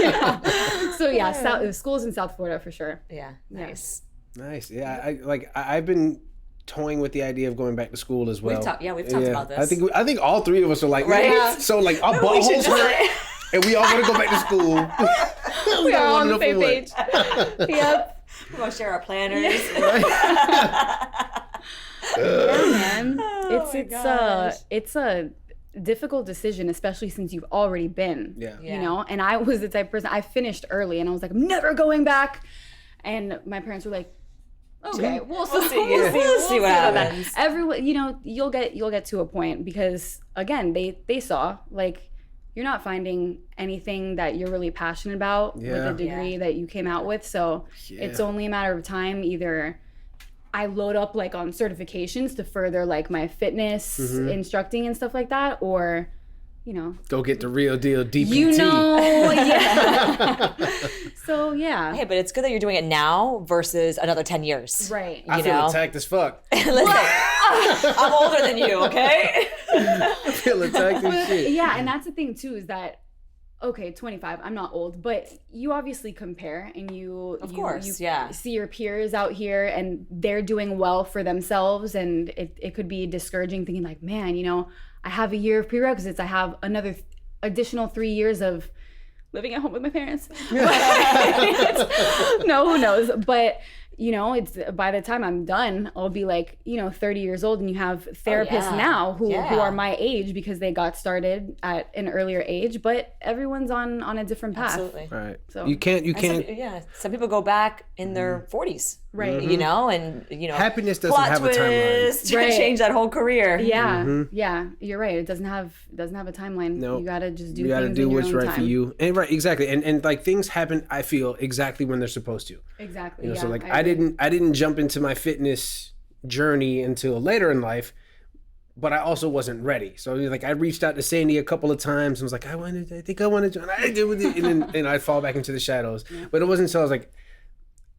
Yeah. So schools in South Florida for sure. Yeah, nice. Nice. Yeah, I've been toying with the idea of going back to school as well. We've talked about this. I think all 3 of us are like, right? Yeah. So like our buttholes hurt, and we all want to go back to school. we are on the same page. Yep. We're gonna share our planners. Right. Yeah, man. It's a difficult decision, especially since you've already been. Yeah. And I was the type of person, I finished early and I was like, I'm never going back. And my parents were like, okay, we'll see what happens. Everyone, you'll get to a point because again, they saw like you're not finding anything that you're really passionate about with the degree that you came out with. So it's only a matter of time. Either I load up like on certifications to further like my fitness instructing and stuff like that, or go get the real deal DPT. So yeah. Hey, but it's good that you're doing it now versus another 10 years. Right. I feel attacked as fuck. Listen, I'm older than you, okay? I feel attacked as shit. Yeah, and that's the thing too, is that, okay, 25, I'm not old, but you obviously compare and you see your peers out here and they're doing well for themselves, and it could be discouraging thinking like, man, I have a year of prerequisites, I have another additional 3 years of living at home with my parents. No, who knows? But you know, it's by the time I'm done, I'll be like, you know, 30 years old, and you have therapists now who are my age because they got started at an earlier age, but everyone's on a different path. Absolutely. Right. So you can't. Some people go back in their 40s. Right. You know, and you know, happiness doesn't have a timeline. Right. Change that whole career. Yeah. Yeah. You're right. It doesn't have a timeline. No. You gotta just do you gotta things do in your what's own right time. for you. And right, exactly. And like things happen, I feel, exactly when they're supposed to. Exactly. You know, so like I didn't jump into my fitness journey until later in life, but I also wasn't ready. So like I reached out to Sandy a couple of times and was like, I think I want to join. I do it, and then I'd fall back into the shadows. Yeah. But it wasn't until I was like,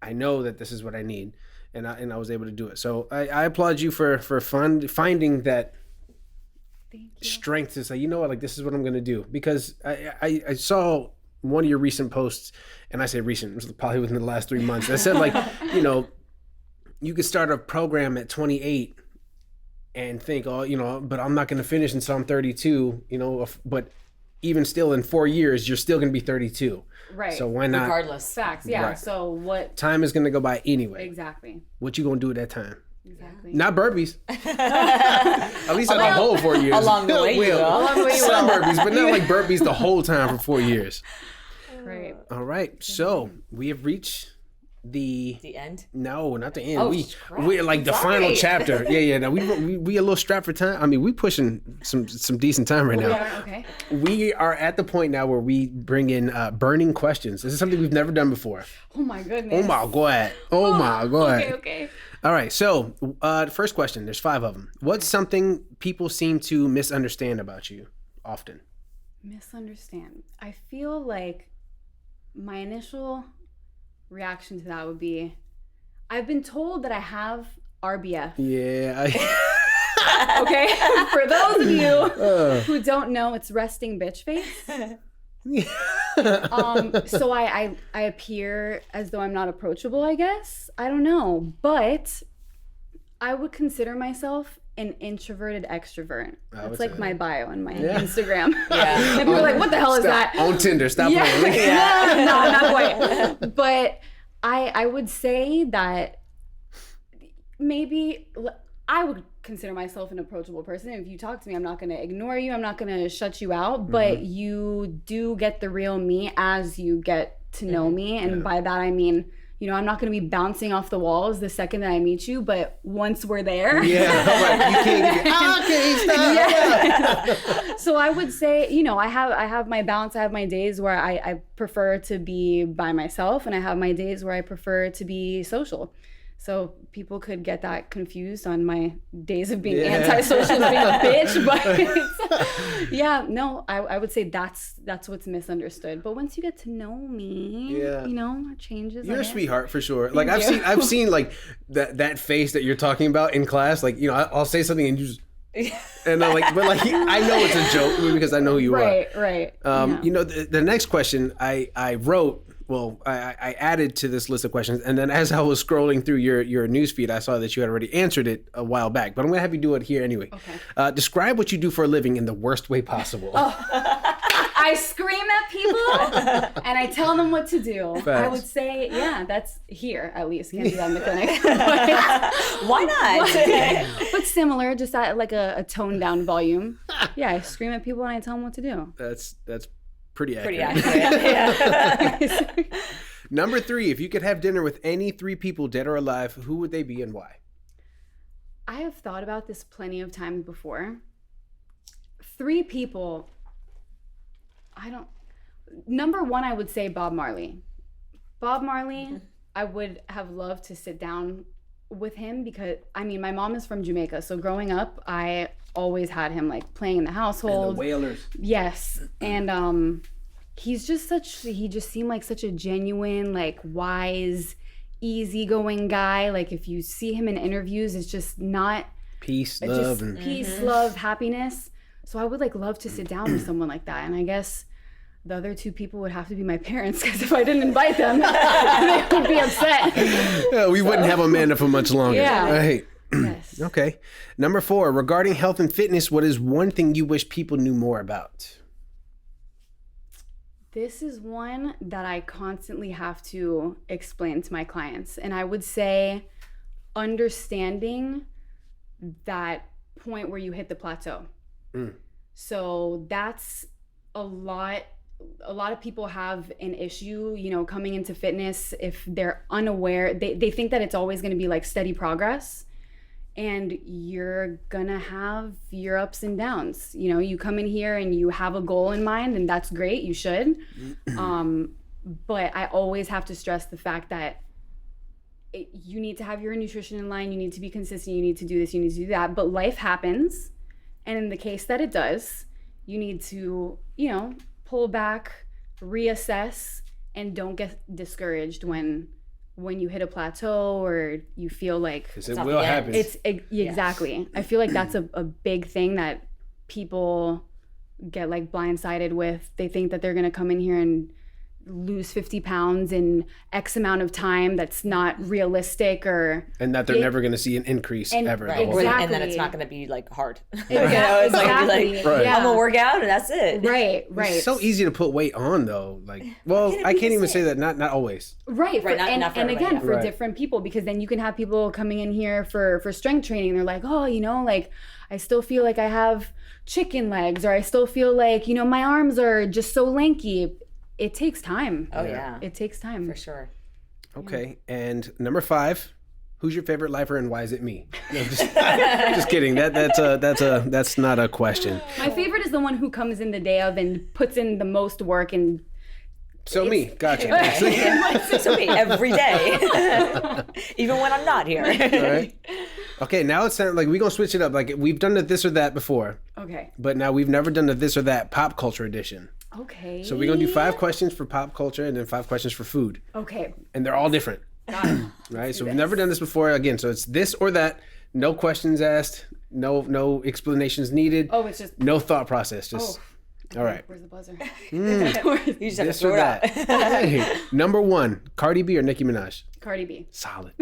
I know that this is what I need, and I was able to do it. So I applaud you for finding that strength to say, you know what, like this is what I'm going to do. Because I saw one of your recent posts, and I say recent, it was probably within the last 3 months. I said like, you know, you could start a program at 28 and think, oh, you know, but I'm not going to finish until I'm 32, you know, but even still in 4 years, you're still going to be 32. Right. So why not? Regardless. Facts. Yeah. Right. So what? Time is going to go by anyway. Exactly. What you going to do at that time? Exactly. Not burpees. At least not the whole 4 years. Along the way, you will. Along the way, you Some will. burpees, but not like burpees the whole time for 4 years. Right. All right. So we have reached the end. No, not the end. Oh, we're like the final chapter. Yeah. Now we a little strapped for time. I mean, we pushing some decent time right now. Yeah. Okay. We are at the point now where we bring in burning questions. This is something we've never done before. Oh my goodness. Oh my god. Oh my god. Okay. All right. So the first question. There's 5 of them. What's something people seem to misunderstand about you often? Misunderstand. I feel like my initial reaction to that would be, I've been told that I have RBF. Yeah. Okay. For those of you who don't know, it's resting bitch face. So I appear as though I'm not approachable, I guess. I don't know. But I would consider myself an introverted extrovert. That's like my bio on my Instagram. Yeah. And people are like, what the hell is that? On Tinder, stop playing. Yeah. No, not quite. But I would say that maybe I would consider myself an approachable person. If you talk to me, I'm not going to ignore you. I'm not going to shut you out. But you do get the real me as you get to know me. And by that, I mean, you know, I'm not going to be bouncing off the walls the second that I meet you. But once we're there. Yeah. Right. You can't get, okay, stop. Yeah. So I would say, you know, I have my balance. I have my days where I prefer to be by myself. And I have my days where I prefer to be social. So people could get that confused on my days of being antisocial, being a bitch, but yeah, no, I would say that's what's misunderstood. But once you get to know me, you know, it changes. You're a sweetheart for sure. Like I've seen like that face that you're talking about in class. Like, you know, I'll say something and you just. And I'm like, but like I know it's a joke because I know who you are. Right. You know, the next question I wrote. Well, I added to this list of questions, and then as I was scrolling through your newsfeed, I saw that you had already answered it a while back. But I'm going to have you do it here anyway. Okay. Describe what you do for a living in the worst way possible. I scream at people, and I tell them what to do. Facts. I would say, that's here, at least. Can't do that in the clinic. Why not? But similar, just at like a toned down volume. Yeah, I scream at people, and I tell them what to do. That's pretty accurate. Yeah. Number 3, if you could have dinner with any 3 people, dead or alive, who would they be and why? I have thought about this plenty of times before. 3 people, number 1, I would say Bob Marley. Bob Marley, I would have loved to sit down with him because, I mean, my mom is from Jamaica, so growing up, I always had him like playing in the household. And the Wailers. Yes. And he just seemed like such a genuine, like wise, easygoing guy. Like if you see him in interviews, it's just not peace, love, love, happiness. So I would like love to sit down with someone like that. And I guess the other 2 people would have to be my parents because if I didn't invite them, they would be upset. Yeah, we wouldn't have Amanda for much longer. Yeah. Right. Yes. Okay. Number 4, regarding health and fitness, what is one thing you wish people knew more about? This is one that I constantly have to explain to my clients. And I would say understanding that point where you hit the plateau. So that's a lot of people have an issue, you know, coming into fitness if they're unaware. They think that it's always going to be like steady progress. And you're gonna have your ups and downs. You know, you come in here and you have a goal in mind, and that's great, you should. But I always have to stress the fact that you need to have your nutrition in line, you need to be consistent, you need to do this, you need to do that. But life happens, and in the case that it does, you need to, you know, pull back, reassess, and don't get discouraged when you hit a plateau or you feel like because it will happen. Exactly. I feel like that's a big thing that people get like blindsided with. They think that they're going to come in here and lose 50 pounds in X amount of time. That's not realistic, and that they're never going to see an increase ever. Right. And then it's not going to be like hard. Exactly. It's like I'm going to work out and that's it. Right. It's so easy to put weight on though. Like, well, I can't even say that. Not always. Right. Not for again, for different people, because then you can have people coming in here for strength training. And they're like, oh, you know, like I still feel like I have chicken legs, or I still feel like, you know, my arms are just so lanky. It takes time. Oh yeah. It takes time. For sure. Okay. And number 5, who's your favorite lifer and why is it me? No, just kidding. That's not a question. My favorite is the one who comes in the day of and puts in the most work and me. Gotcha. So me every day. Even when I'm not here. All right. Okay, now it's like we're gonna switch it up. Like we've done the this or that before. Okay. But now we've never done the this or that pop culture edition. Okay. So we're gonna do 5 questions for pop culture and then 5 questions for food. Okay. And they're all different. Got it. Right? So we've never done this before. Again, so it's this or that. No questions asked. No explanations needed. Oh, it's just no thought process. Just all right. Where's the buzzer? You just have to This throw or it out. that. Hey, number 1, Cardi B or Nicki Minaj? Cardi B. Solid.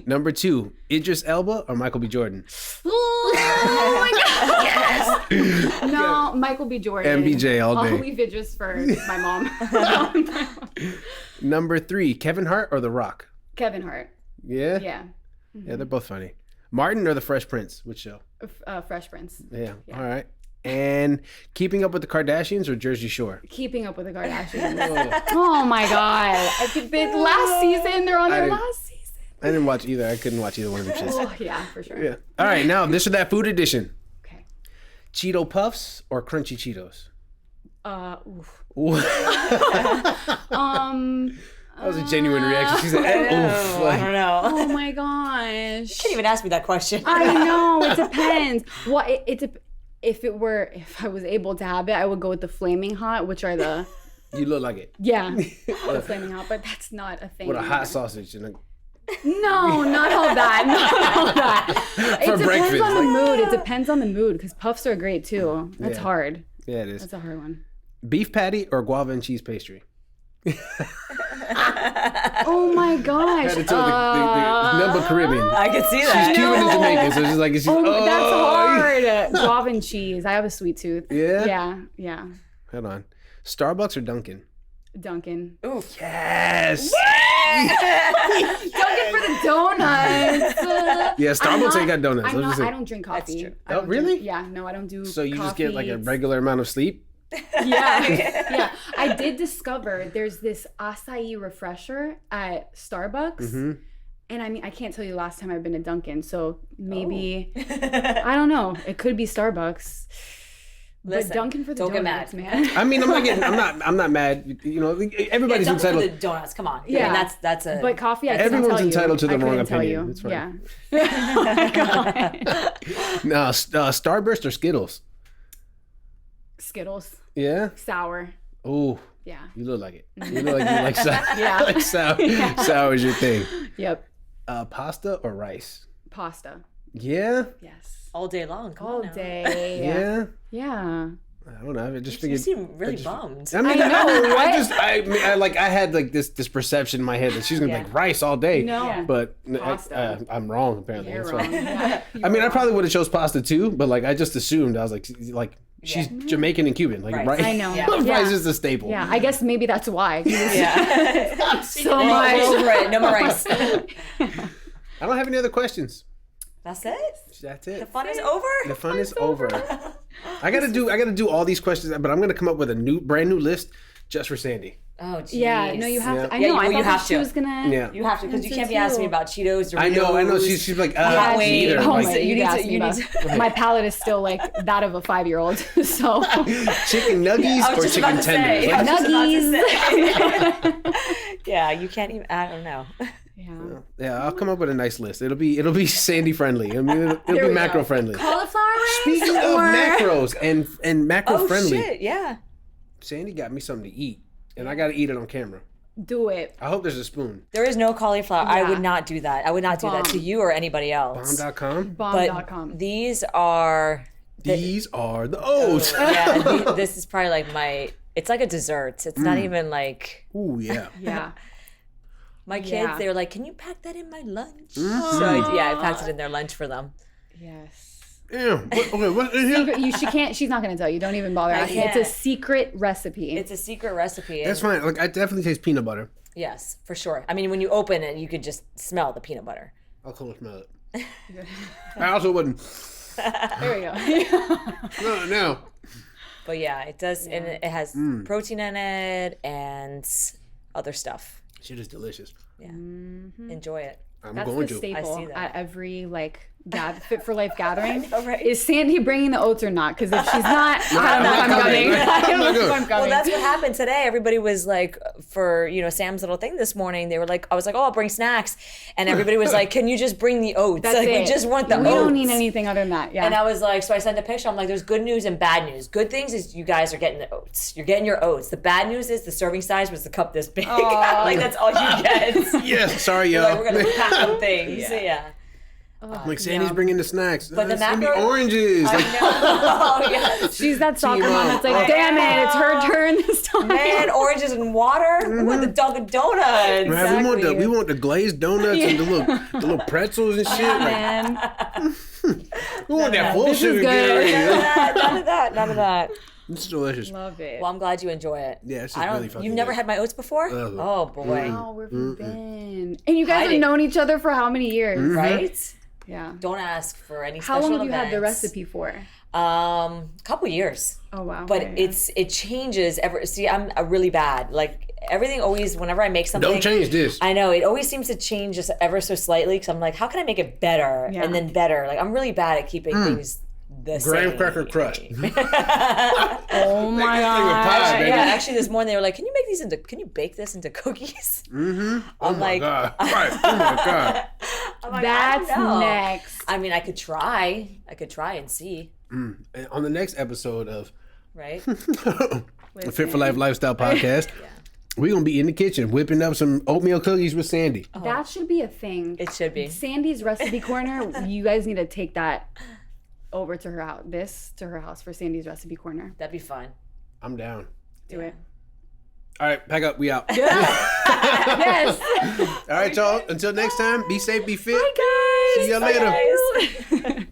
Number 2, Idris Elba or Michael B. Jordan? Oh my God. Yes. No, Michael B. Jordan. MBJ all day. I'll leave Idris for my mom. Number 3, Kevin Hart or The Rock? Kevin Hart. Yeah? Yeah. Yeah, they're both funny. Martin or The Fresh Prince? Which show? Fresh Prince. Yeah. All right. And Keeping Up with the Kardashians or Jersey Shore? Keeping Up with the Kardashians. Oh my God. I think last season, they're on their last season. I didn't watch either. I couldn't watch either one of them shits. Oh, yeah, for sure. Yeah. All right, now this or that food edition. Okay. Cheeto Puffs or Crunchy Cheetos? Oof. That was a genuine reaction. She said, oof. I don't know. Oh my gosh. You can't even ask me that question. I know. It depends. Well, if I was able to have it, I would go with the Flaming Hot, which are the... You look like it. Yeah, the Flaming Hot, but that's not a thing. With a anymore. hot sausage. And No, not all that. Not all that. For It breakfast, depends on the like- mood. It depends on the mood, because puffs are great too. That's Yeah. hard. Yeah, it is. That's a hard one. Beef patty or guava and cheese pastry? Oh my gosh. The number Caribbean. I can see that. She's Cuban and Jamaican, so she's like, That's hard. Guava and cheese. I have a sweet tooth. Yeah? Yeah. Hold on. Starbucks or Dunkin'? Dunkin'. Ooh. Yes. Dunkin' for the donuts. Yeah, Starbucks ain't got donuts. I don't drink coffee. true. I don't really? drink- yeah, no, I don't do So you just coffee. get like a regular amount of sleep? Yeah. I did discover there's this acai refresher at Starbucks. And I mean, I can't tell you the last time I've been to Dunkin', so maybe, I don't know. It could be Starbucks. Listen, But Dunkin' for the don't get donuts, mad. man. I mean, I'm not mad. You know, everybody's Yeah, entitled. for the donuts. Come on. Yeah. I mean, that's a. But coffee, I couldn't Everyone's tell you. entitled to their I couldn't wrong tell opinion. you. It's fine. Yeah. Oh my God. No, Starburst or Skittles? Skittles. Yeah? Sour. Oh, Yeah. you look like it. You look like you like sour. Yeah. Like sour. Sour is your thing. Yep. Pasta or rice? Pasta. Yeah? Yes. all day long. Come All on now. day. Yeah? Yeah. I don't know. I just You figured. seem really bummed. I mean, I know, I had like this perception in my head that she's gonna be Yeah. like rice all day. No. Yeah. But Pasta. I'm wrong apparently. You're That's wrong. why. Yeah. I mean, I probably would have chose pasta too, but like I just assumed I was like She's Jamaican and Cuban, like right. I know. Rice is a staple. Yeah, I guess maybe that's why. Yeah. So much. Over it. No more rice. I don't have any other questions. That's it. That's it. The fun is over. The fun is over. I gotta do all these questions, but I'm gonna come up with a brand new list just for Sandy. Oh, geez. Yeah, no, you have to. I Yeah, know. well, I you thought have she to. was gonna. Yeah. You have to, because you can't be too. asking me about Cheetos, Doritos. I know. She's like, wait. neither. Oh Like, my, you asked me about. My palate is still like that of a 5-year-old. So chicken nuggies I was or just chicken about to say. tenders? I was just about to Nuggies. say. Yeah, you can't even. I don't know. Yeah, I'll come up with a nice list. It'll be Sandy friendly. I mean, it'll be macro friendly. Cauliflower rings. Speaking of macros and macro friendly, Shit, yeah. Sandy got me something to eat, and I got to eat it on camera. Do it. I hope there's a spoon. There is no cauliflower. I Yeah. would not do that. I would not do that to you or anybody else. Bomb.com? Bomb.com. These are These are the O's. yeah, this is probably like it's like a dessert. It's not even like Ooh, yeah. Yeah. my kids. Yeah. They were like, "Can you pack that in my lunch?" Mm-hmm. So I packed it in their lunch for them. Yes. Yeah. What's in here? She can't. She's not going to tell you. Don't even bother asking. It's a secret recipe. It's a secret recipe. That's fine. Like I definitely taste peanut butter. Yes, for sure. I mean, when you open it, you could just smell the peanut butter. I'll come and smell it. I also wouldn't. There we go. No. But yeah, it does, and it has protein in it and other stuff. Shit is delicious. Yeah, enjoy it. I'm That's going the to. I see staple that. at every Fit for Life gathering. right? Is Sandy bringing the oats or not? Because if she's not, I don't know if I'm coming. I don't know if I'm coming. Well, that's what happened today. Everybody was like, for Sam's little thing this morning. They were like, I was like, oh, I'll bring snacks, and everybody was like, can you just bring the oats? That's like, it. we just want the oats. We don't need anything other than that. Yeah. And I was like, so I sent a picture. I'm like, there's good news and bad news. Good things is you guys are getting the oats. You're getting your oats. The bad news is the serving size was the cup this big. Like that's all you get. Yes. Sorry, y'all. Like we're gonna pack some things. Yeah. Like Sandy's bringing the snacks. But the it's gonna be macro- oranges. Like, Oh yes. She's that soccer Team mom up. that's like, damn it, it's her turn this time. Man, oranges and water. We want the Dunkin' Donuts. man, we want the glazed donuts and the little pretzels and shit. Like, Man, we want that full This is sugar. good. None of that. It's delicious. love it. Well, I'm glad you enjoy it. Yeah, it's just I don't. really fucking You've never good. had my oats before? Oh boy. Oh, where have you been? And you guys Hiding. have known each other for how many years? Right? Yeah. Don't ask for any How special long have you had the events. recipe for? Couple years. Oh wow. But Okay. it changes I'm a really bad. Like everything always, whenever I make something. Don't change this. I know, it always seems to change just ever so slightly because I'm like, how can I make it better Yeah. and then better? Like I'm really bad at keeping things the Graham same. cracker crust. Oh my pie, baby. Yeah, actually this morning they were like, can you bake this into cookies? Oh I'm my like, god. Right. Oh my god. I'm like, That's I don't know. next. I mean, I could try and see, And on the next episode of right? the Fit for Life Lifestyle Podcast, we're gonna be in the kitchen whipping up some oatmeal cookies with Sandy. That should be a thing. It should be. Sandy's recipe corner. You guys need to take that over to her house. This to her house for Sandy's recipe corner. That'd be fun. I'm down. Do it. All right, pack up. We out. Yes. All right, y'all. Until next time, be safe, be fit. Bye, guys. See y'all later. Guys.